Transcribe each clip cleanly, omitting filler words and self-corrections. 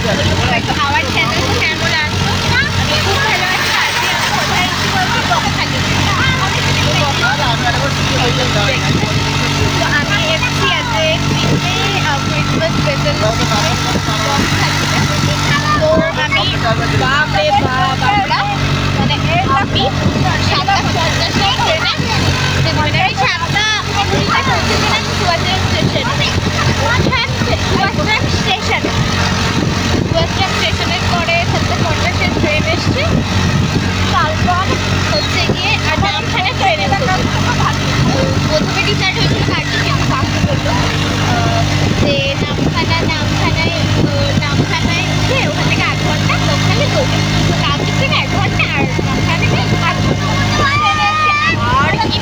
আমার চ্যানেল কেমন আসতো আমি খুব ভালোবাসি। আজকে আমি কোথায় বলছি বকখালি। তো আমি এসেছি আজকে ট্রিপে ক্রিসমাস স্পেশাল তো আমি বাপরে বাপ আমরা মানে আমি 7:50টায় ট্রেনে মানে আমি 7:20টায় পৌঁছেছিলাম সুভাষগ্রাম স্টেশনে। সুভাষগ্রাম স্টেশনের পরে 7:50টায় ট্রেন এসছে। তারপর হচ্ছে গিয়ে আর নামখানা ট্রেনে প্রথমে ডিসাইড হয়েছিল কার্তিক কিন্তু কাকু বললো যে নামখানায় উঠে ওখান থেকে 8 ঘন্টা লোকখানে দৌড়ে তো কার্তিক থেকে 1 ঘন্টা আর নামখানা থেকে 8 ঘন্টা আর কি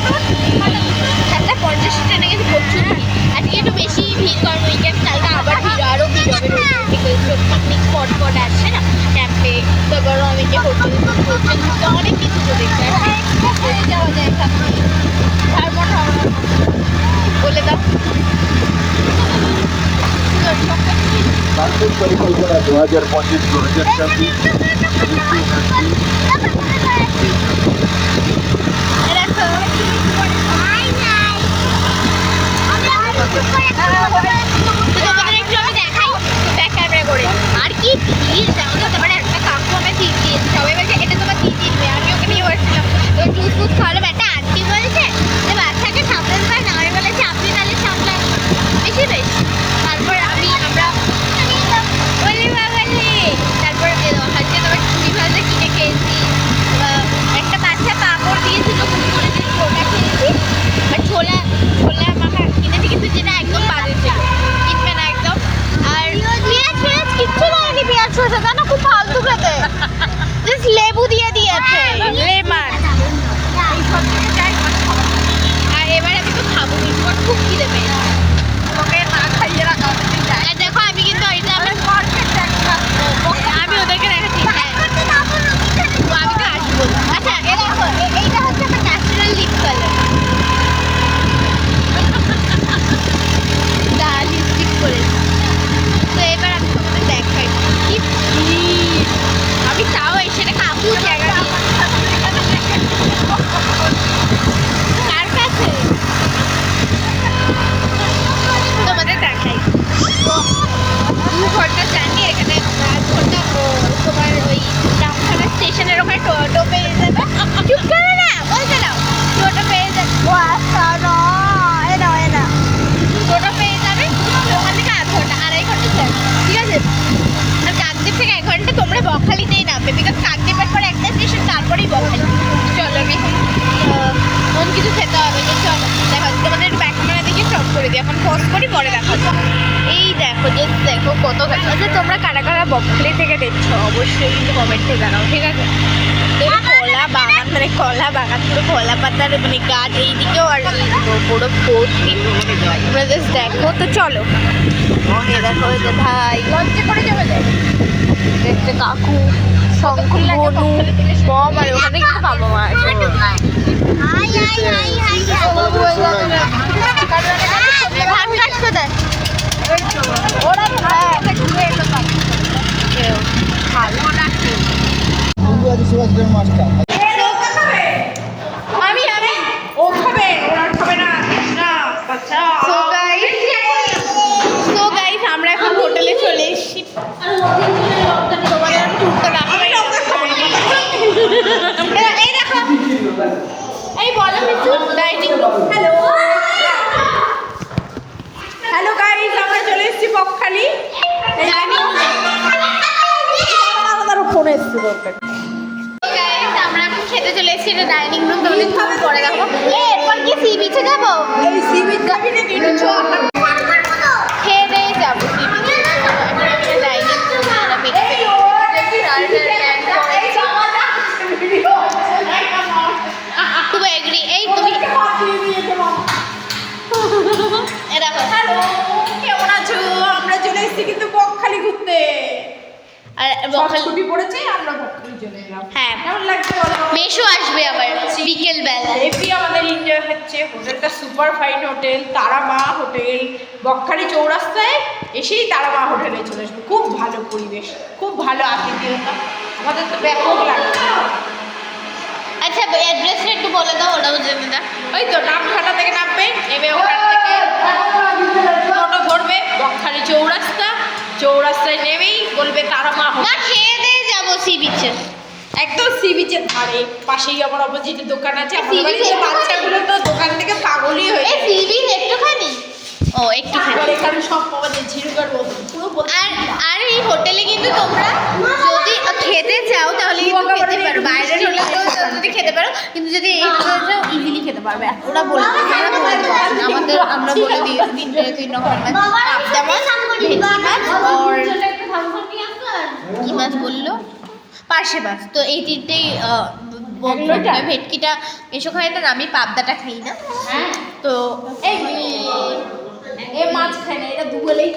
7:50 ট্রেনে গেছে প্রচুর ভিড়। আজকে একটু বেশি ভিড় কারণ উইকেন্ড কালকে আবার ভিড় আরও ভিড় হবে পিকনিক স্পট আসছে না ক্যাম্পে তারপর অনেকে হোটেল তো অনেক কিছু তো দেখতে যাওয়া যায় বলে দাও বার্ষিক পরিকল্পনা 2025-2026 তোমাদের একটু আমি দেখাই ব্যাক ক্যামেরা করে আর কি ভিড় জানো তো। তারপরে একটা কাকু আমার দিদি দিয়েছে সবাই বলছে এটা তোমার দিদি দিবে আমি ওকে নিয়ে বসছিলাম তো জুস ফুস খাওয়ালাম। একটা আন্টি বলেছে যে বাচ্চাকে সামলাতে পারে না আমি বলেছি আপনি তাহলে সামলান বেশি বেশি। তারপর আমরা বলি বাবালে তারপর হচ্ছে তোমার চুড়ি ভাজা কিনে খেয়েছি। একটা বাচ্চা পাঁপড় দিয়েছিল কুকুরে দিয়ে ওটা খেয়েছি আর ছোলা মাখা কিনেছি কিন্তু যেটা একদম বাজে ছিল কিনবে না একদম। আর পেঁয়াজ কিচ্ছু দেয়নি পেঁয়াজ শসা জানো খুব ফালতু খেতে জাস্ট লেবু দিয়ে দিয়েছে লেমন। আর এবার আমি তো খাবো মিটমট খুব খিদে পেয়েছে ওকে না খাইয়ে রাখা আর দেখো আমি কিন্তু এটা আমি ওদেরকে দেখাচ্ছি হ্যাঁ আমি তো আসবো। আচ্ছা এ দেখো এইটা হচ্ছে আমার ন্যাচারাল লিপ কালার লিপস্টিক করেছি। তো এবার আমি তোমাদের দেখাই কি আমি তাও সেটা কাকু জায়গা কার কাছে তোমাদের দেখাই। তো 2 ঘন্টা জার্নি এখানে 8 ঘন্টা তোমার ওই নামখানা স্টেশনের ওখানে টোটো পেয়ে যাবে। চুপ করো না বলতে দাও টোটো পেয়ে যাবে টোটো পেয়ে যাবে ওখান থেকে 8 ঘন্টা 2.5 ঘন্টা ঠিক আছে। আর কাকদ্বীপ থেকে 1 ঘন্টা তোমরা বকখালিতেই নামবে বিকজ কাকদ্বীপের পরে একটা স্টেশন তারপরেই বকখালি। চলো আমি এখন কিছু খেতে হবে তো চলো দেখা তোমাদের ব্যাক ক্যামেরা দিকে স্টপ করে দিই এখন পজ করি পরে দেখা যাবে। এই দেখো দেখো কত গাছ আছে। তোমরা কারা কারা বকখালি থেকে দেখছো অবশ্যই কিন্তু কমেন্টে জানাও ঠিক আছে। কলা বাগান পুরো কলা পাতার মানে গাছ এইদিকেও আর পুরো ভর্তি তোমরা জাস্ট দেখো। তো চলো দেখো ভাই লঞ্চে করে যাবে দেখতে কাকু শঙ্কুলু মম আর ওখানে কিন্তু বাবা মা আছে। ওরা সুভাষগ্রাম মাস্টার আমরা এখন হোটেলে চলে এসেছি। তোমাদের টুকটা রাখা এই দেখো এই বলো কিছু ডাইনিং রুম। হ্যালো গাইস আমরা চলে এসেছি বকখালি ডাইনিং ফোন এসেছে দরকার গাইস আমরা এখন খেতে চলে এসেছি এটা ডাইনিং রুম তোমাদের খাবার পরে দেখো। এরপর কি সি বিচে যাবো এই সি বিচ যাবি নাকি একটু চ খেয়ে দিয়ে যাবো সি বিচে ডাইনিং রুম খুব এগ্রি। এই তুমি হ্যালো কেমন আছো? আমরা চলে এসেছি কিন্তু বকখালি ঘুরতে। আর সব বকখালি ছুটি পড়েছে আমরা বকখালি চলে এলাম। হ্যাঁ কেমন লাগছে বলো? মেশো আসবে আবার বিকেল বেলা। এপি আমাদের এনজয় হচ্ছে। হোটেলটা super fine hotel, Tarama hotel. Bakkhali চৌরাস্তায় এসেই তারামা হোটেলে চলে আসবে। খুব ভালো পরিবেশ, খুব ভালো আতিথেয়তা, আমাদের তো ব্যাপক লাগছে। আচ্ছা অ্যাড্রেসটা একটু বলে দাও, ওটাও জেনে দাও। ওই তো নামঘাটা থেকে নামবে, নেমে ওখান থেকে টোটো ধরবে বকখালি চৌরাস্তা, চৌরাস্তায় নেমেই বলবে তারামা মা হোটেল। খেয়ে দিয়ে যাবো সি বিচে। একদম সি বিচের ধারে, পাশেই আমার অপোজিটে দোকান আছে। sea আমাদের beach বাড়িতে একটু বাচ্চাগুলো তো দোকান থেকে পাগলই হয়ে এই যায়। সি বিচ একটুখানি, ও একটুখানি। আর এখানে সব পাওয়া যায়, ঝিনুকার মতো পুরো বলতে আর আর এই হোটেলে কিন্তু তোমরা যদি খেতে চাও তাহলে কিন্তু খেতে পারো, বাইরের হলে তো যদি খেতে পারো, কিন্তু যদি এই হোটেলে চাও ইজিলি খেতে পারবে। ওরা বলে আমাদের, আমরা বলে দিয়েছি তিন রকম মাছ, পাবদা মাছ, ভেটকি মাছ আর কি মাছ বললো, পার্শে মাছ। তো এই তিনটেই ভেটকিটা এসো খাই না, আমি পাবদাটা খাই না। তো এই এ মাছ খায় না, এটা দুবেলাই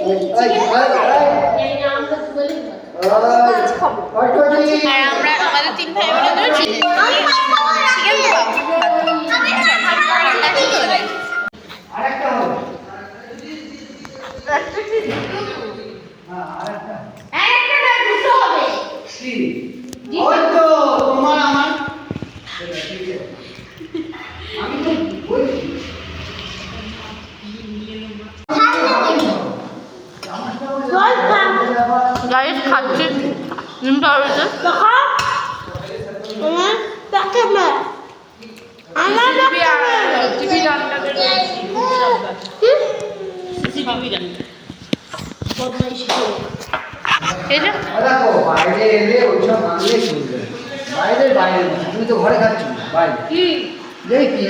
মাছ খাবো। আর আমরা আমাদের তিন ভাই বোনের চিকেন গাইস খাচ্ছি টিভি রান্নাতে এই যে দেখো বাইরে এলে ওইসব মানলে চলবে। বাইরে বাইরে না, তুমি তো ঘরে খাচ্ছ বাইরে কি যেই কি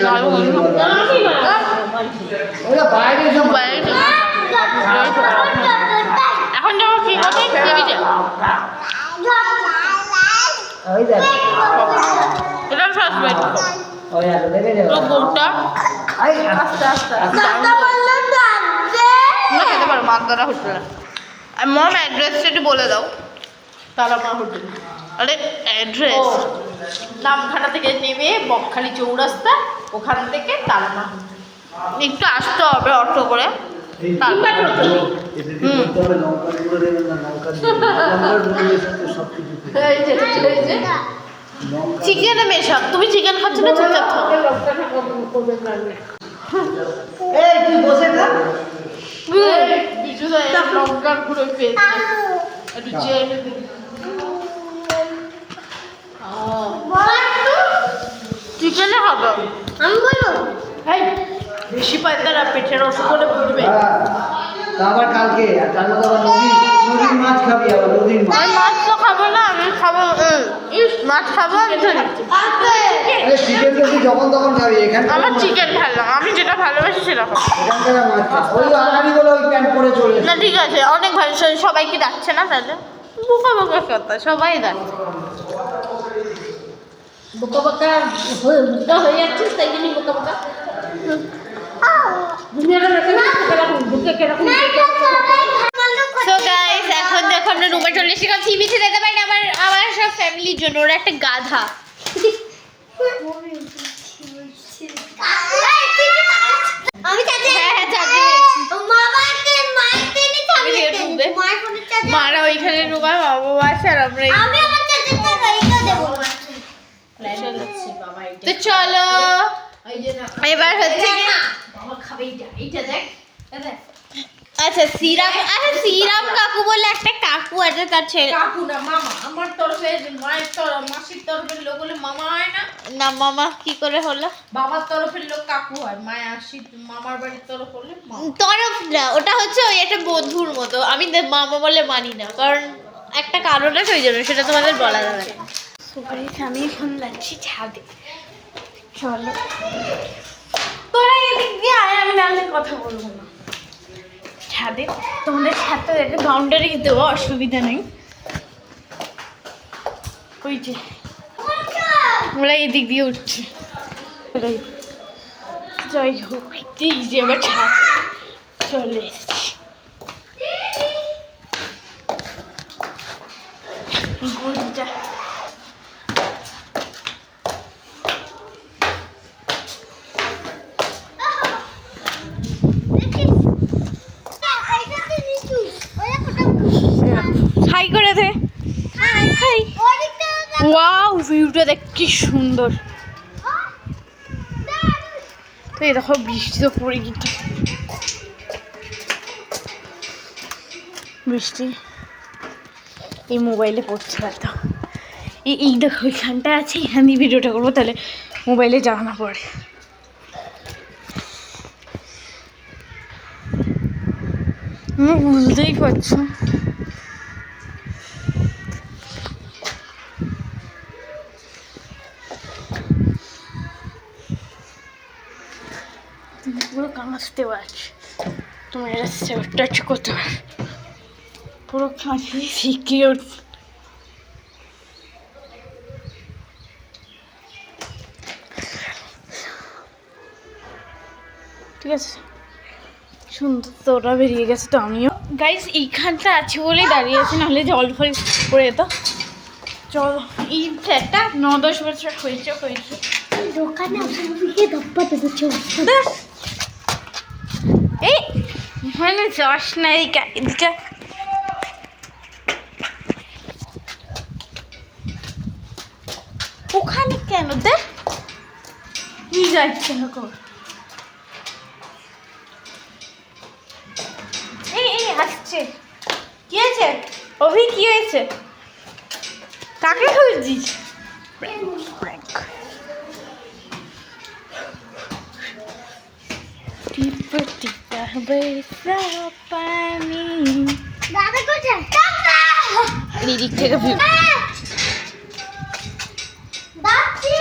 ওরা বাইরে সব বাইরে এখন যাবো কি কোথায় টিভিতে, ওই দেখো এটা সাসপেন্ড ওই আর দেখে যাও তো গোটা আই আস্তে আস্তে না খেতে পারো মাগদারা হোটেলে। আর মম অ্যাড্রেসটা একটু বলে দাও। তারামা হোটেল আরে অ্যাড্রেস নামখানা থেকে নেমে বকখালি চৌরাস্তা, ওখান থেকে তারামা। একটু আসতে হবে অটো করে। কিংবা টোটো। লঙ্কা গুঁড়ো দেবেন না, লঙ্কা লঙ্কার গুঁড়ো দিয়ে সব কিছু এই যে এই যে চিকেনে মেশাক, তুমি চিকেন খাচ্ছ না চুপচাপ খাও। লোকটাকে করবে না। এই তুই বসে থাক বিজু দা লঙ্কার গুঁড়ো পেয়েছে, একটু চেয়ে দিবি। চিকেনে হবে আমি বলো এই বেশি পায়তারা পেটের অসুখ হলে বুঝবে। হ্যাঁ তা আবার কালকে আর তার মধ্যে আবার নদীর মাছ খাবি, আবার নদীর মাছ। আমি মাছ তো খাবো না, আমি খাবো মাছ খাবো আমি ধরি। আরে চিকেন তো তুই যখন তখন খাবি, এখানে আমার চিকেন ভালো, আমি যেটা ভালোবাসি সেটা খাবো। এখানকার মাছ খা। ওই আনারি বলে ওই প্যান্ট পরে চলে না এসেছে। ঠিক আছে, অনেক ভালো। সবাইকে ডাকছে না তাহলে বোকা বোকা কথা, সবাই ডাকছে। বোকা বোকা হয়ে যাচ্ছিস, তাই জন্য বোকা বোকা। সো গাইস এখন দেখো আমরা রুমে চলে এসেছি, কারণ সিবিসি যেতে পারি না, আমার সব ফ্যামিলির জন্য। ওরা একটা গাধা। আমি চাচি হ্যাঁ চাচি মারা ওইখানে রুমা বাবা আছে আর আমরা আমি আমার চাচিকে গাড়িটা দেবো তো চলো এবার হচ্ছে কি বাবা খাবে এইটা দেখ আচ্ছা শ্রীরাম কাকু বলে একটা কাকু আছে, তার ছেলে। কাকু না মামা, আমার তরফে মায়ের তরফ, মাসির তরফের লোক হলে মামা হয় না, না মামা কি করে হলো? বাবার তরফের লোক কাকু হয়, মায়ের আসি মামার বাড়ির তরফ হলে মামা। তরফ না, ওটা হচ্ছে ওই একটা বন্ধুর মতো। আমি মামা বলে মানি না, কারণ একটা কারণ আছে ওই জন্য, সেটা তোমাদের বলা যাবে না। আমি এখন যাচ্ছি ছাদে, চলো তোরা এদিক দিয়ে আয়, আমি নাহলে কথা বলবো না। ছাদে তোমাদের ছাদটা একটা বাউন্ডারি দেবো, অসুবিধা নেই। ওই যে আমরা এদিক দিয়ে উঠছি, যাই হোক এই যে আমার ছাদ চলে এসেছি। গদিটা হাই করে দে। হাই। ওয়াও, ভিউটা দেখ কি সুন্দর। তো এই দেখো বৃষ্টি তো পড়ে গেছে, বৃষ্টি এই মোবাইলে পড়ছে হয়তো। এই দেখো ওইখানটা আছে, এখান দিয়ে ভিডিওটা করবো, তাহলে মোবাইলে যাওয়া না পড়ে। বুঝতেই পারছো পুরো কাঁচতে পারছি, তোমার এটা সেভ টাচ করতে পারো, পুরো কাঁচি সিকিউর। ঠিক আছে, সুন্দর তো ওটা বেরিয়ে গেছে। তো আমিও গাইস এইখানটা আছে বলে দাঁড়িয়ে আছি, নাহলে জল ফল পড়ে যেত। চলো, এই ফ্ল্যাটটা 9-10 বছর হয়েছে। দোকানে ধপ্পা দেবো এই মানে যাস না এদিকে। ওখানে কেন দেখ কি যাচ্ছে না কর। এই আসছে, কি হয়েছে অভি, কি হয়েছে? কাকে খুঁজছিস? টিপা টিপা বরসা পানি। দাদা কোথায়? এই দিক থেকে ভিউ। দাদি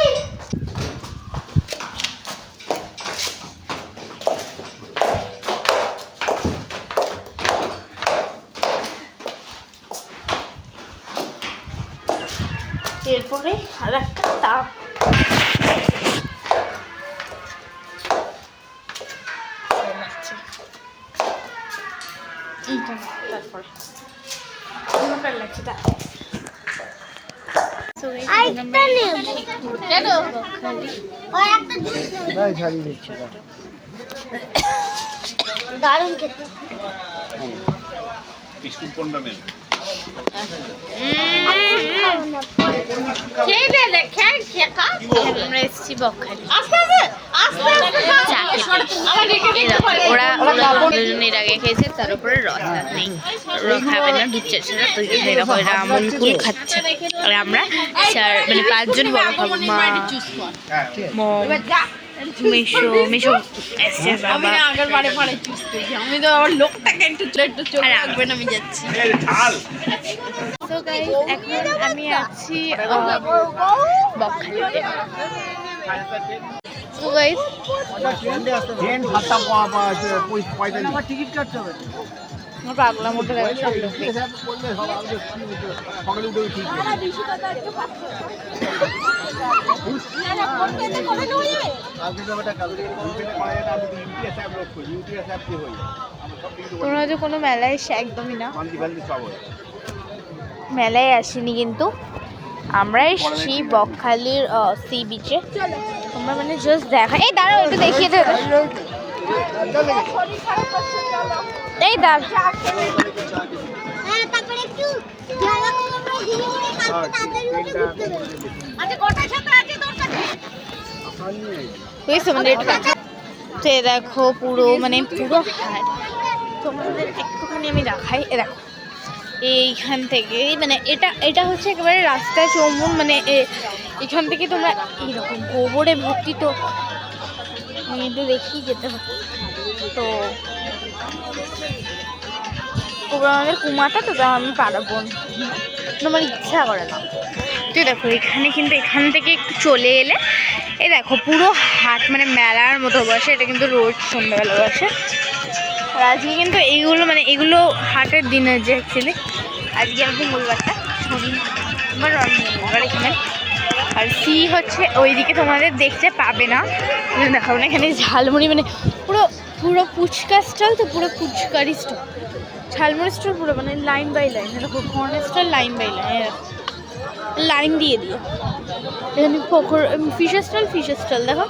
এরপরে আর একটা তাপ, এইটা তারপরে লাগছে তা আরেকটা নেব। কেন ওই একটা জুস নেব। ভাই ছাড়িয়ে দিচ্ছি দারুণ খেতে। বিস্কুট কোনটা নেন? খেয়ে দে দেখে শেখা। আমরা এসেছি বকখালি। আস্তে আস্তে চা খেতে। ওরা দুজন এর আগে খেয়েছে, তার উপরে রস নেই, ওরা খাবে না, দুধ চাচ্ছে না। তো এরকম এরা আমুল কুল খাচ্ছে, আর আমরা মানে 5 জন বড় খাবো। মা, মম, মেশো এসছে, বাবা। আগের বারে পরে চুষতে আমি তো আমার লোকটাকে একটু চোখ রাখবেন, আমি যাচ্ছি। তো গাইস এখন আমি আছি বকখালিতে। তো গাইস ট্রেন 7:45 টিকিট কাটতে হবে। আমার পাগলা মোটা লাগে সব লোক। সকালে উঠে ঠিক তোমরা যে কোনো মেলায় এসে একদমই না, মেলায় আসিনি, কিন্তু আমরা এসেছি বকখালির সি বিচে। তোমরা মানে জাস্ট দেখা, এই দাঁড়াও একটু দেখিয়ে দে, এই দাঁড়া। হ্যাঁ, তারপরে একটু জায়গা করে আমরা ঘুরে ঘুরে কালকে তাড়াতাড়ি উঠে ঘুরতে যাবো। আচ্ছা কটার সাথে আছে তোর কাছে? বুঝছো মানে তো এ দেখো পুরো মানে পুরো হাট। তোমাদের একটুখানি আমি দেখাই, এ দেখো এইখান থেকে মানে এটা হচ্ছে একেবারে রাস্তায় চৌমুন, মানে এখান থেকে তোমরা এইরকম গোবরে ভর্তি। তো মেয়েদের দেখি যেতে হবে, তো ওরা আমাদের কুমাটা, তো আমি পারবো না, আমার ইচ্ছা করে না। তো দেখো এখানে কিন্তু এখান থেকে একটু চলে এলে এই দেখো পুরো হাট মানে মেলার মতো বসে। এটা কিন্তু রোজ সন্ধ্যাবেলা বসে। আর আজকে কিন্তু এইগুলো মানে এগুলো হাটের দিনের যে অ্যাকচুয়ালি আজকে আর মঙ্গলবারটা, শনিবার আর মঙ্গলবার এখানে। আর সি হচ্ছে ওইদিকে তোমাদের দেখতে পাবে না, দেখাবো না। এখানে ঝালমুড়ি মানে পুরো পুরো ফুচকা স্টল, তো পুরো ফুচকারি স্টল, ঝালমুড়ি স্টল পুরো মানে লাইন বাই লাইন। এরকম corner stall line by line. Line দিয়ে দিও। এখানে ফিশের স্টল দেখো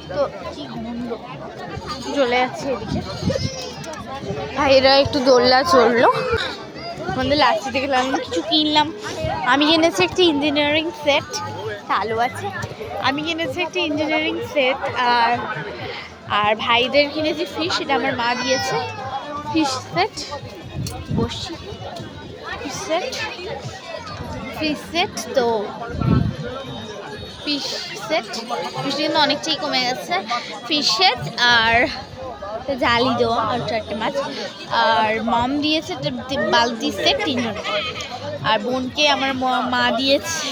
তো কি গন্ধ, চলে যাচ্ছে এদিকে। ভাইরা একটু দোলনা চড়লো, আমাদের লাস্টে থেকে কিছু কিনলাম। আমি কিনেছি একটি ইঞ্জিনিয়ারিং সেট, চালু আছে। আমি কিনেছি একটি ইঞ্জিনিয়ারিং সেট, আর ভাইদের কিনেছি ফিশ, এটা আমার মা দিয়েছে। ফিশ সেট, বসি ফিশ সেট তো ফিশ কিন্তু অনেকটাই কমে গেছে। ফিশ সেট আর জালি দেওয়া আর 4টে মাছ, আর মম দিয়েছে বালতি সেট 3জন, আর বোনকে আমার মা দিয়েছে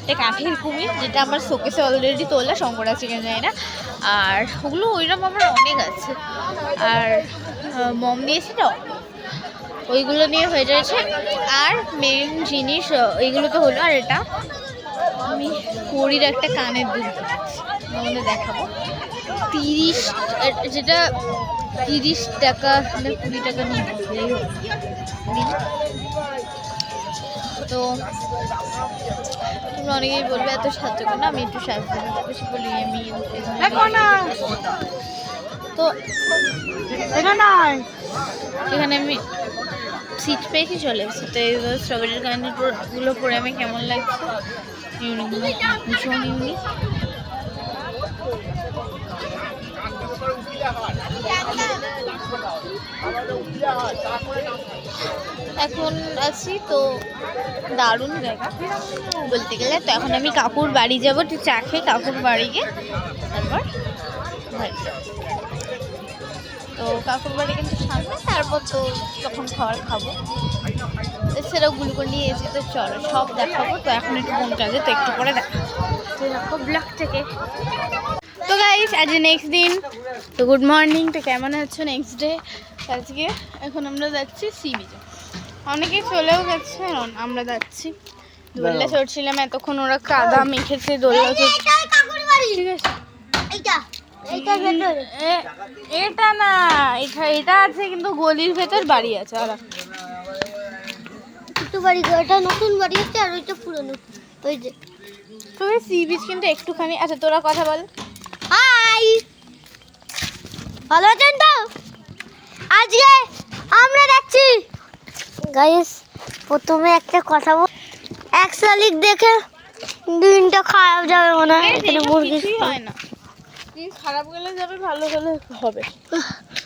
এটা কাঠের কুমির, যেটা আমার শোকেসে অলরেডি তোলা, শঙ্কর আছে কেন যায় না। আর ওগুলো ওইরকম আমার অনেক আছে। আর মম দিয়েছে তো ওইগুলো নিয়ে হয়ে যাচ্ছে। আর মেন জিনিস এইগুলো তো হলো। আর এটা আমি পরির একটা কানের দুল আমাদের দেখাবো, 30, যেটা 30 টাকা না 20 টাকা নিয়ে তো তোমরা অনেকেই বলবে এত সাহায্য করো না, আমি একটু সাহায্য বেশি বলি আমি। তো এখানে আমি সিট পেয়েছি, চলে এসেছি। তো এই স্ট্রবেরির কানেরগুলো পরে আমি কেমন লাগছে, ভীষণ ইউনিক। এখন আছি তো দারুণ জায়গা বলতে গেলে। তো এখন আমি কাকুর বাড়ি যাবো, একটু চা খেয়ে কাকুর বাড়ি গিয়ে তারপর বাড়ি যাবো। তো কাকুর বাড়ি কিন্তু সামনে, তারপর তো তখন খাবো। এছাড়াও গ্লুকন নিয়ে এসে তো চলো সব দেখাবো। তো এখন একটু মন কাজে, তো একটু পরে দেখো ব্লগ থেকে। তো গাইস আজ নেক্সট দিন, তো গুড মর্নিং। তো কেমন আছো? নেক্সট ডে আজকে। এখন আমরা যাচ্ছি সি বিচে, অনেকেই চলেও গেছে, আমরা যাচ্ছি। দোলনা চড়ছিলাম এতক্ষণ, ওরা কাদা মেখেছে দোলনা চড়ছে। ঠিক আছে, এটা না, এটা আছে কিন্তু গলির ভেতর বাড়ি আছে। আর বাড়ি, এটা নতুন বাড়ি আছে আর ওইটা পুরনো। ওই যে তবে সি বিচ কিন্তু একটুখানি। আচ্ছা তোরা কথা বল। হাই, ভালো আছেন তো? আজকে আমরা যাচ্ছি গাইস। প্রথমে একটা কথা বল, এক শালিক দেখে দিনটা খারাপ যাবে মনে হয়। এখানে মুরগি হয় না, দিন খারাপ গেলে যাবে, ভালো হলে হবে।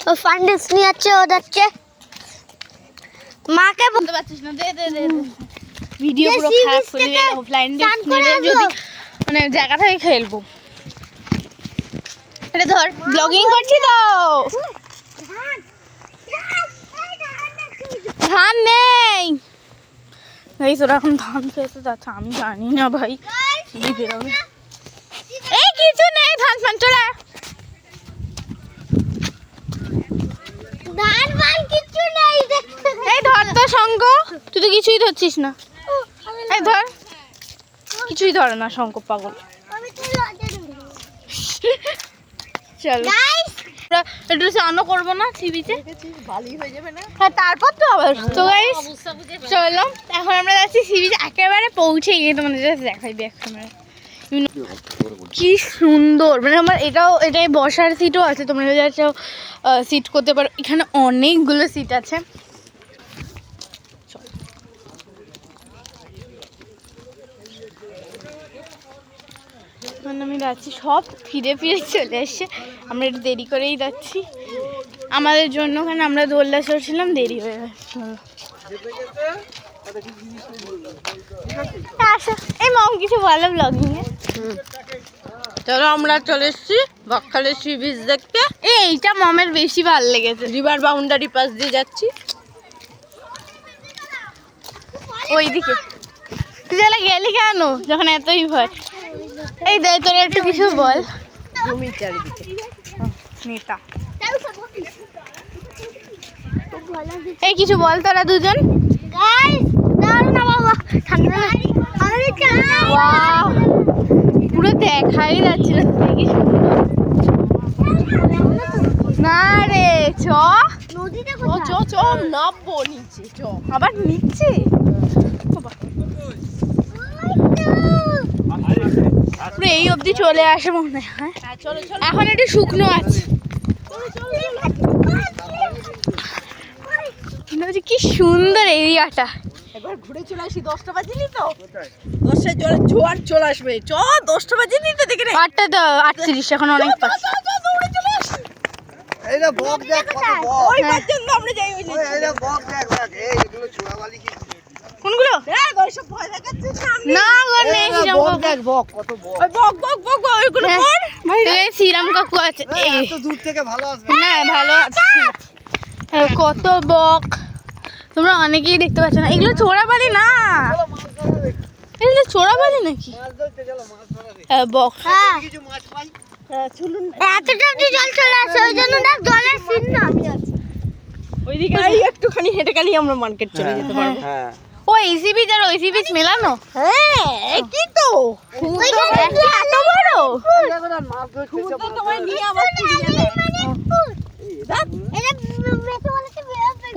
ও ফান্ডেস নিয়ে যাচ্ছে, ও যাচ্ছে। মাকে বলতে পারছিস না, দে ভিডিও পুরো খারাপ করে দিলে। অফলাইন যদি মানে জায়গা থেকে খেলবো। এটা ধর, ব্লগিং করছি তো। ধান নেই ভাই, তোরা এখন ধান খেতে যাচ্ছে, আমি জানি না ভাই। বেরোবে, এই কিছু নেই, ধান ফান চলে। ধান মান কিছু নেই। এই ধর তো শঙ্খ, তুই তো কিছুই ধরছিস না। এই ধর, কিছুই ধরে না শঙ্খ, পাগল। চলো একটু স্নানও করবো না সি বিচে, হ্যাঁ তারপর তো আবার। তো গাইস চলো এখন আমরা যাচ্ছি সি বিচে, একেবারে পৌঁছে গিয়ে তোমাদের দেখাই ব্যাক ক্যামেরা। কি সুন্দর, মানে আমার এটাই বসার সিটও আছে, তোমরা যদি চাও সিট করতে পারো। এখানে অনেকগুলো সিট আছে। আমি যাচ্ছি, সব ফিরে চলে এসছে। আমরা একটু দেরি করেই যাচ্ছি আমাদের জন্য, কারণ আমরা দোলনা চড়ছিলাম, দেরি হয়ে যাচ্ছে। এই মম কিছু বলো ব্লগিং এ? চলো আমরা চলে এসেছি বকখালি সি বিচ দেখতে। এইটা মমের বেশি ভালো লেগেছে, রিভার বাউন্ডারি পাস দিয়ে যাচ্ছি ওইদিকে। তুই তাহলে গেলি কেন যখন এতই ভয়? এই দে, তোর একটু কিছু বল। জমির চারিদিকে নেতা, এই কিছু বল তোরা দুজন। গাইস দাঁড়াও না বাবা, ঠান্ডা লাগছে। ওয়াও, পুরো দেখাই যাচ্ছে না। না রে, চ নদীটা নামবো নিচে, আবার নিচ্ছে। এই অবধি চলে আসে মনে হয়। হ্যাঁ চলো চলো এখন একটু শুকনো আছে। কিন্তু বলছি কি সুন্দর এরিয়াটা। একবার ঘুরে চলে আসি। 10টা বাজেনি তো? 10টায় জলে জোয়ার চলে আসবে। চ 10টা বাজেনি তো দেখে নে। 8টা তো 38 এখন অনেক পাস। দৌড়ে চলে আসি। এই না বক দেখ কত বক। ওই পর্যন্ত আমরা যাই ওই যে। এই না বক দেখ দেখ এই এগুলো ছোড়াবালি কি? কোনগুলো? দেখ ওই সব ভয় দেখাচ্ছে সামনে। না গো নেই এই না বক দেখ বক কত বক। ওই বক বক বক বক ওইগুলো কর। ভাই শ্রীরাম কাকু আছে। এই এই এত দূর থেকে ভালো আসবে। না ভালো আছে। কত বক তোমরা অনেকেই দেখতে পাচ্ছ না। এগুলো চোরাবালি না, এগুলো চোরাবালি নাকি? মাছ ধরতে চলো মাছ ধরা রে। বক। হ্যাঁ কিছু মাছ পাই। চলুন এতটা অব্দি জল চলে আসে ওই জন্য না জলের সিন না। ওইদিকে এই একটুখানি হেঁটে গেলেই আমরা মার্কেট চলে যেতে পারবো। হ্যাঁ ও এসি বিচ আর ওইসি বিচ মেলানো। হ্যাঁ কি তো এত বড়। এই দেখো না মাছ ধরতে সমুদ্র তোমায় নিয়ে আবার ফিরিয়ে দেয়।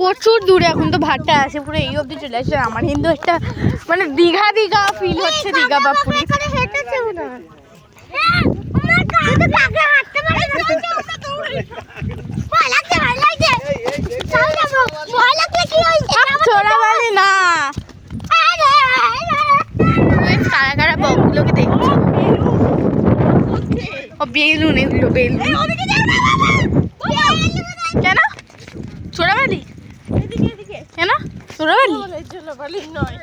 প্রচুর দূরে এখন তো ভাটটা আছে পুরো এই অবধি চলে আসছে। আমার কিন্তু একটা মানে দীঘা দীঘা ফিল হচ্ছে, দীঘা বা পুরী। হেঁটেছে না। হ্যাঁ আমার কাছে কাকে হাঁটতে পারে না। ভয় লাগছে ভয় লাগছে। চল যাবো। ভয় লাগলে কি হইছে? চোরাবালি না। কারা কারা বকগুলোকে দেখছি। ও বেলুন, এগুলো বেলুন। কেন চোরাবালি? কেন চোরাবালি? চোরাবালি নয়।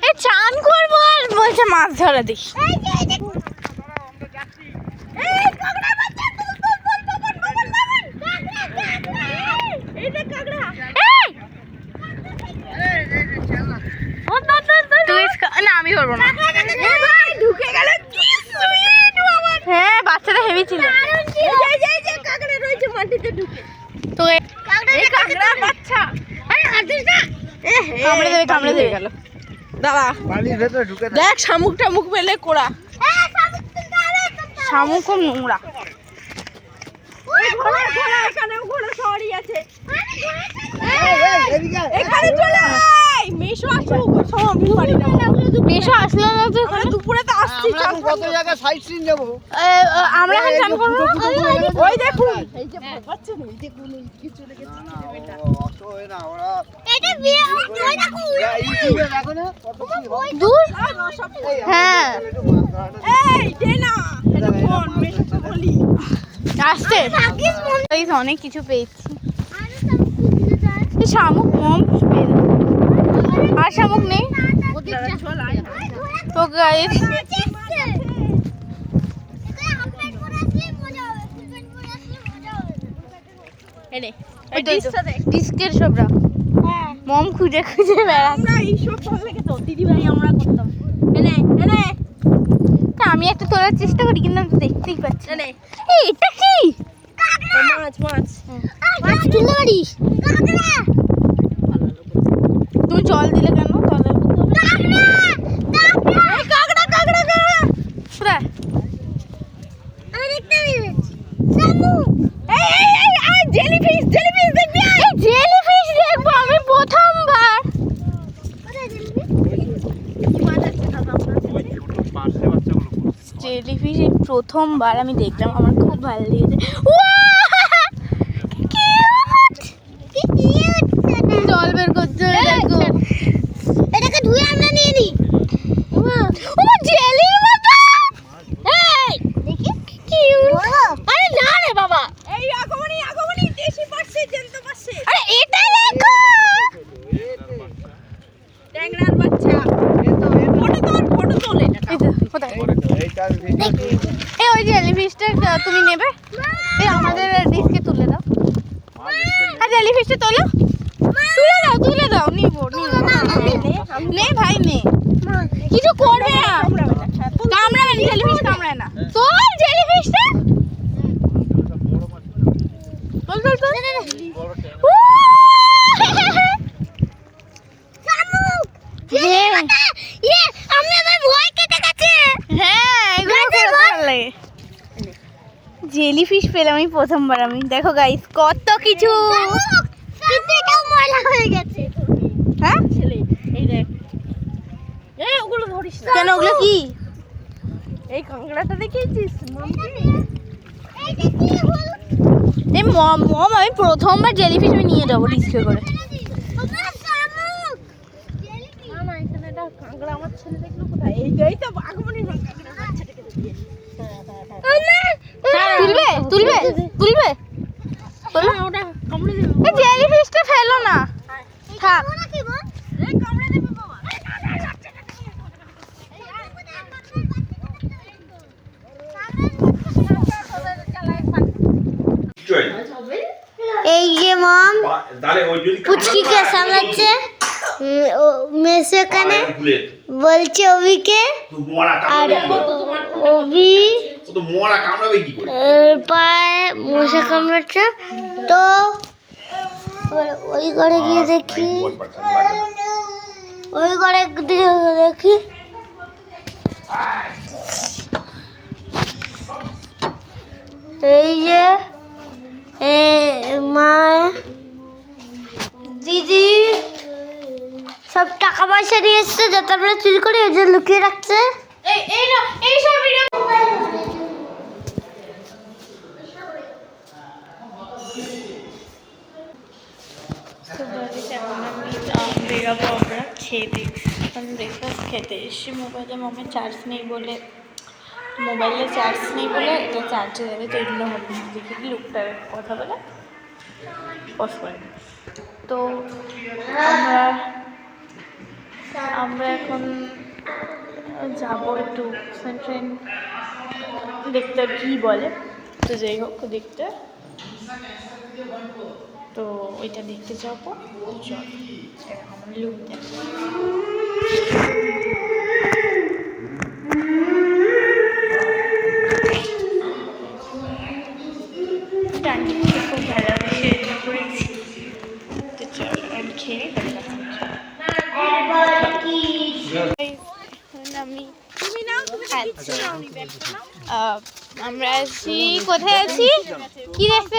এই চান করবো আর বলছে মাছ ধরা দেখি। না আমি ধরবো না। ঢুকে গেল কি সুইট বাবা। হ্যাঁ বাচ্চাটা হেভি ছিল। এই কাকড়া রয়েছে মাটিতে ঢুকে। তো এই কাকড়া বাচ্চা। আরে হাতিস না, কামড়ে দেবে কামড়ে দেবে। গেল দাঁড়া পানির ভেতরে ঢুকে থাক। দেখ শামুক টামুক পেলে কোড়া। শামুক খুব নোংরা। এখানে ঘোড়া সওয়ারি আছে। এদিকে আয়। এখানে চলে আয়। মেশো আসুক সব আমি পারি না। মেশো আসলো না তো আমরা দুপুরে তো আসছি। আমরা এখন কত জায়গায় সাইট সিন যাবো। আমরা এখন চান করবো। ওই দেখুন এই যে পাচ্ছেন এই দেখুন কি চলে গেছে। অত হয় না ওরা এটা বিয়ে ওই দেখো ইউটিউবে দেখো না কত কি হয়। দূর এই হ্যাঁ একটু মাছ ধরাটা এই দে না এটা ফোন মেশো তো বলি। আসতে এই অনেক কিছু পেয়েছি। এই শামুক কম পেয়েছি। আর শামুক নেই তো গাইস। এই ডিশটা দেখ। ডিস্কের সবরা মম খুঁজে খুঁজে বেড়াচ্ছে। আমরা এই সব ভালো লাগে তো দিদি ভাই আমরা করতাম। এনে এনে আমি একটা তোলার চেষ্টা করি কিন্তু আমি দেখতেই পাচ্ছি না। এনে এই এটা কি? মাছ মাছ। মাছ তুলতে পারিস কাকড়া তুমি জল দিলে কেন? তাহলে কাকড়া কাকড়া কাকড়া কোথায়? আমি দেখতে পেয়েছি শামুক। এই জেলিফিশ জেলিফিশ দেখবি? এই জেলিফিশ দেখবো আমি প্রথমবার। কোথায় দেখবি? জেলিফিশ এই প্রথমবার আমি দেখলাম, আমার খুব ভালো লেগেছে। ওয়াও! কি কিউট! জল বের করছে দেখো। এটাকে ধুয়ে আমরা নিয়ে নিই। ও জেলির মতো। এই দেখি কি কিউট। আরে না রে বাবা। এই আগমনী দেশি পাচ্ছে জেলতে পাচ্ছে। আরে এটা দেখো। ট্যাংরার বাচ্চা। ফটো তোল এটা। এই যে, কোথায়? এইটার ভিডিও এই ওই জেলিফিশটা তুমি নেবে? এই আমাদের ডিস্কে তুলে দাও। আর জেলিফিশটা তোলো। তুলে দাও নিবো নে ভাই নে। কিছু করবে না, কামড়াবে না, জেলিফিশ কামড়ায় না। তোল জেলিফিশটা তোল। উ! শামুক। হ্যাঁ ইয়ে আমি আমার ভয় কেটে গেছে। হ্যাঁ এগুলো খুব ভালো লাগে। জেলিফিশ পেলাম আমি প্রথমবার। আমি দেখো গাইস কত কিছু। কিন্তু এটাও ময়লা হয়ে গেছে। হ্যাঁ ছেলে এই দেখ। এই ওগুলো ধরিস না। কেন ওগুলো কি? এই কাঁকড়াটা দেখেছিস এই মম আমি প্রথমবার জেলিফিশ আমি নিয়ে যাবো রিস্কে করে। না না এখানে একটা কাঁকড়া আমার ছেলে দেখলো কোথায় এইটাই তো বাঘমনির কাঁকড়া বাচ্চাটাকে দিয়ে তুলবে তুলবে তুলবে ওটা কামড়ে দেবে এই জেলিফিশটা ফেলো না থাক। এই কামড়ে দেবে বাবা এই যে মম তাহলে ওই যদি পুচকিকে সামলাচ্ছে মেসে এখানে বলছে অভিকে আর অভি তো মোড়া কামড়াবে কি করে পায়ে মশা কামড়াচ্ছে। তো ওই ঘরে গিয়ে দেখি ওই ঘরে দেখি এই যে মা দিদি সব টাকা পয়সা নিয়ে এসছে যাতে আমরা চুরি করে এই যে লুকিয়ে রাখছে। এই না এই সব ভিডিও বেরাবো আমরা খেতে, কারণ ব্রেকফাস্ট খেতে এসে মোবাইলে মামের চার্জ নেই বলে মোবাইলে চার্জ নেই বলে এটা চার্জে যাবে, তো এগুলো হবে দেখে কি লোকটার কথা বলে পজ করে। তো আমরা এখন যাবো একটু ফ্রেন্ড দেখতে কী বলে, তো যাই হোক দেখতে, তো ওইটা দেখতে যাবো। চল আমার লুক দেখ ডান্ডিকে খুব ভালোবেসে এটা করেছি। তো চল আমি খেয়ে আমি আমরা আছি কোথায় আছি কি দেখতে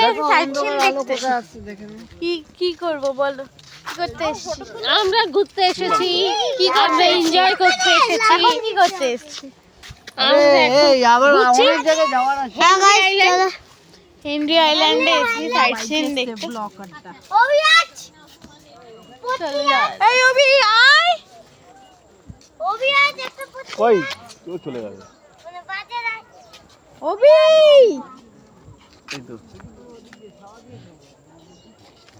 কি করবো বলো, কি করতে এসেছি আমরা? ঘুরতে এসেছি। কি করতে? এনজয় করতে এসেছি। কি করতে এসেছি? হেনরি আইল্যান্ডে এসেছি সাইট সিন দেখতে। এই অভি আয়, কই কেউ চলে যাবে অভি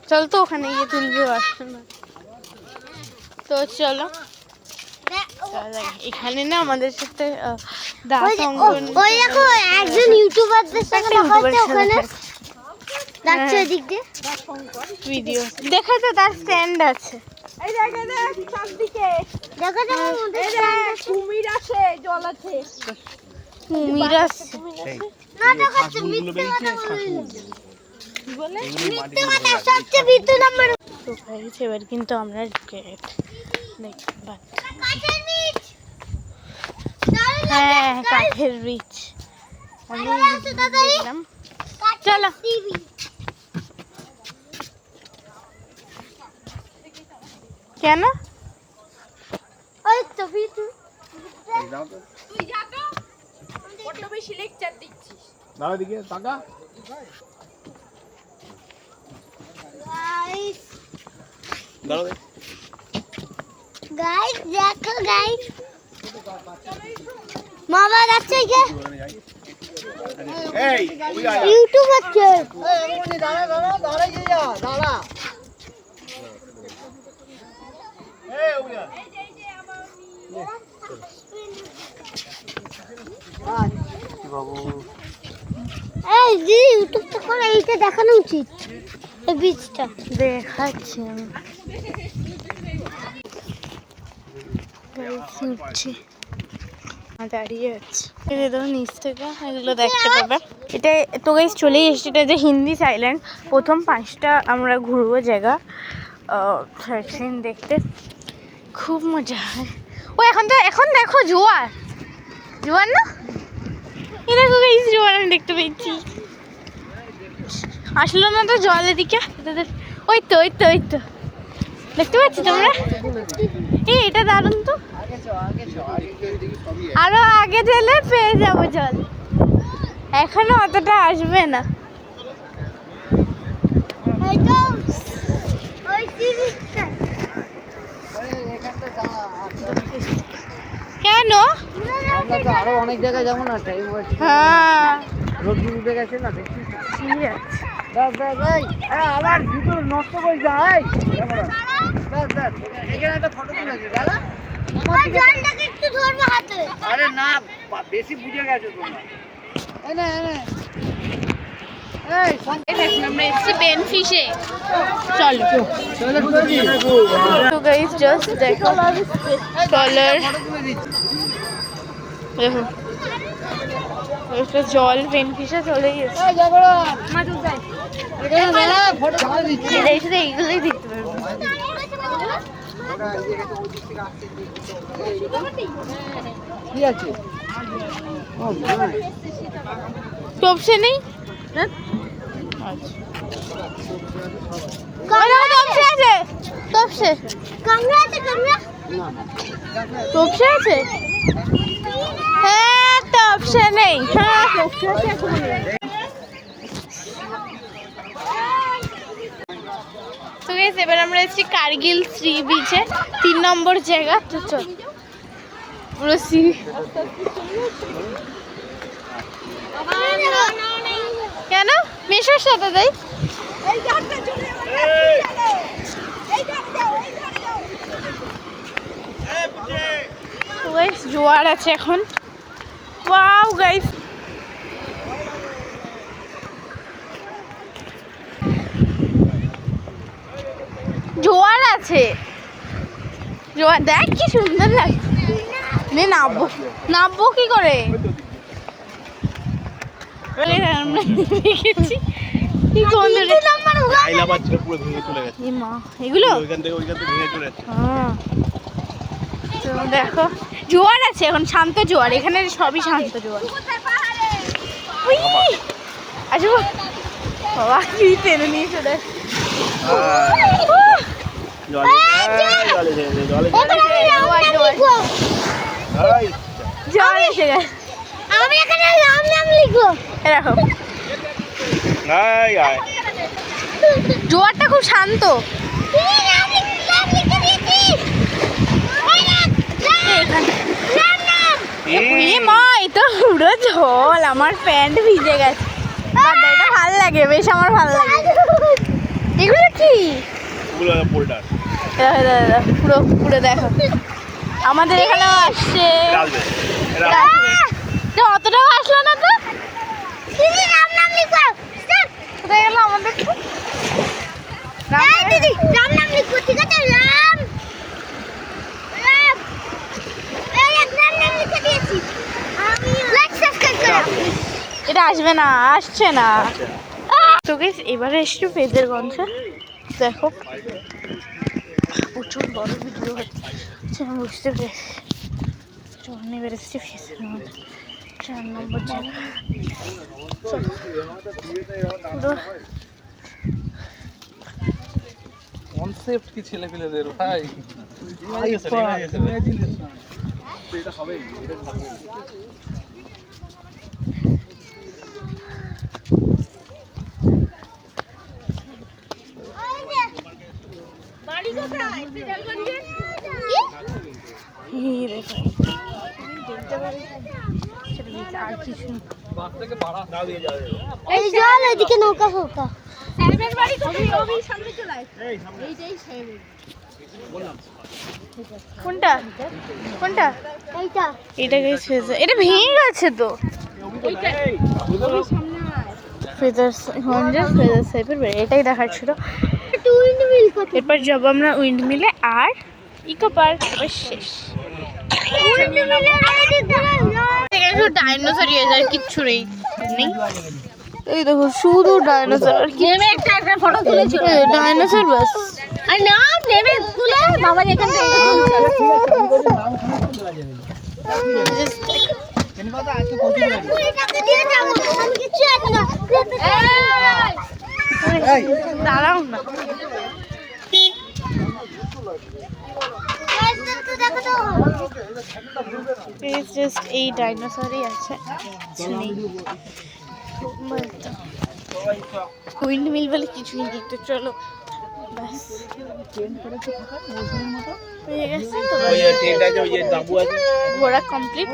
চল তো ওখানে গিয়ে তুলবে আসছে না। তো চলো এখানে না আমাদের সাথে দাস অঙ্কন ওই দেখো একজন ইউটিউবারদের সঙ্গে দেখা হচ্ছে ওখানে যাচ্ছে ওদিক দিয়ে ভিডিও দেখা, তো তার স্ট্যান্ড আছে। এই জায়গা দেখ চারদিকে দেখো তো এই দেখ কুমির আছে জল আছে কুমির আছে না দেখাচ্ছে মিথ্যে কথা বলে মিথ্যে কথা সবচেয়ে বিদ্যু নাম্বার। তো গাইস এবার কিন্তু আমরা গেট দেখতে কাঠের নিচ হ্যাঁ কাঠের রিচ আমি দেখলাম। চলো টিভি কেন ওই তো বিদ্যু তুই যা তো বড্ড বেশি লেকচার দিচ্ছিস। দাঁড়া দিকে টাকা গাইস দাঁড়া গাইস দেখো গাইস মামা যাচ্ছে কে এই ওই আয় ইউটিউব আছে দাঁড়া দাঁড়া দাঁড়া যা দাঁড়া এই ওই আয় এই যে ইউটিউবটা করে এইটা দেখানো উচিত এই বীজটা দেখাচ্ছি আমি উঠছি দাঁড়িয়ে আছে নিচ থেকে এগুলো দেখতে পাবে। এটা তো গাইস চলেই এসেছে, এটা যে হিন্দি আইল্যান্ড প্রথম 5টা আমরা ঘুরবো জায়গা সাইট সিন দেখতে, খুব মজা হয়। ও এখন দেখো জোয়ার জোয়ার না, এই দেখো গাইস জোয়ার আমি দেখতে পেয়েছি। আসলো না তো জল এদিকে, ওই তো দেখতে পাচ্ছ তোমরা? এই এটা দারুণ তো, আরো আগে গেলে পেয়ে যাবো জল, এখনো অতটা আসবে না। কেন? আমরা তো আরো অনেক জায়গায় যাবো না, টাইম হচ্ছে। হ্যাঁ রোদ উঠে গেছে না, দেখছি। ঠিক আছে। দেখ দেখ এই আবার ভিতর নষ্ট করে যায়। দেখ দেখ এখানে একটা ফটো তুলেছে দাদা। জলটাকে একটু ধরবো হাতে। আরে না, বেশি বুঝে গেছো তোমরা। এই না এই না এই এখন আমরা এসেছি বেনফিশে, চলো। চলে তুলেছি। তো গাইস জাস্ট দেখো কালার, দেখো একটা জল বেনফিশে চলে গেছে। এই জাগড়া এখানে দাঁড়া, ফটো তুলে দিচ্ছি। এই শুধু এইগুলোই দেখতে পারবো। কি আছে? ও ভাই টপসে নেই? টপসে আছে, টপসে কামড়া আছে কামড়া। টপসে আছে? হ্যাঁ টপসে নেই, হ্যাঁ টপসে আছে। তো গাইস এবার আমরা এসেছি কার্গিল সি বিচে, 3 নম্বর জায়গা। তো চল পুরো সি, কেন মেশোর সাথে যাই? তো গাইস জোয়ার আছে এখন, ওয়াও গাইস জোয়ার আছে, জোয়ার দেখ কি সুন্দর লাগছে। নে নামবো, নামবো কি করে? আমরা দেখেছি কি গন্ধ রে। আইলাবাদ ছিল পুরো ভেঙে চলে গেছে। এই মা এগুলো, ওইখান থেকে ভেঙে চলে গেছে। হ্যাঁ তো দেখো জোয়ার আছে এখন, শান্ত জোয়ার, এখানে সবই শান্ত জোয়ার। উই, আসবো বাবা কি টেনে নিয়ে চলে আসছে। জলে জলে জল এসে গেছে। আমি এখানে নাম নাম লিখবো। এরকম আয় আয় জোয়ারটা খুব শান্ত। নাম লিখে দিয়েছি। এ মা এটা পুরো জল, আমার প্যান্ট ভিজে গেছে। এটা ভালো লাগে বেশ, আমার ভালো লাগে। এগুলো কি? ওগুলো পোল্টার পুরো পুরো দেখো আমাদের এখানেও আসছে, আসবে এরা আসবে। তো অতটাও আসলো না তো, দিদি নাম নাম লিখো। কোথায় গেল আমাদের? এই দিদি নাম নাম লিখো, ঠিক আছে? রাম রাম এই এক নাম নাম লিখে দিয়েছি আমি। লাইক সাবস্ক্রাইব করো। এটা আসবে না, আসছে না। তো গাইস এবারে এসছি ফেজের গঞ্জে, দেখো প্রচুর বড় ভিডিও হচ্ছে, আমি বুঝতে পেরেছি। চল এবার এসছি ফেজের গঞ্জে, 4 নম্বর জায়গা। পুরো কনসেপ্ট কি ছেলে পেলেদের ভাই, এটা হবে বাড়ি কোথায়? জলপাইগুড়ি? এই দেখো দেখতে পারি আর কিছু না। বাচ্চাকে বাড়া দাও দিয়ে যাবে। এই জল এদিকে নৌকা ফৌকা। সাহেবের বাড়ি কোথায়? ওই সামনে চলে আয়। এই সামনে এইটাই সাহেবের। কোনটা কোনটা? এইটা এটা গাইস ফেজার, এটা ভেঙে গেছে তো। এই ফেজার গঞ্জে ফেজার সাহেবের বাড়ি, এটাই দেখার ছিল। টুইন মিল কত? এরপর যাবো আমরা উইন্ড মিলে আর ইকো পার্ক, এবার শেষ। টুইন মিলে আরে দেখো এখানে শুধু ডাইনোসর আর কিচ্ছু নেই। এই দেখো শুধু ডাইনোসর আর কি, নেমে একটা ফটো তুলেছি। ডাইনোসর বাস। আর না নেমে তুলে বাবা এখান থেকে এটাকে দিয়ে যাবো। আমি কিছু জানি না। দাঁড়াও না, জাস্ট এই ডাইনোসরই আছে, উইন্ড মিল বলে কিছুই নেই। তো চলো ব্যাস হয়ে গেছে তো, ঘোরা কমপ্লিট।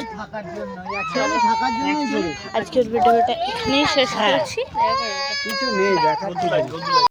আজকের ভিডিওটা এখানেই শেষ করছি। কিছু নেই দেখার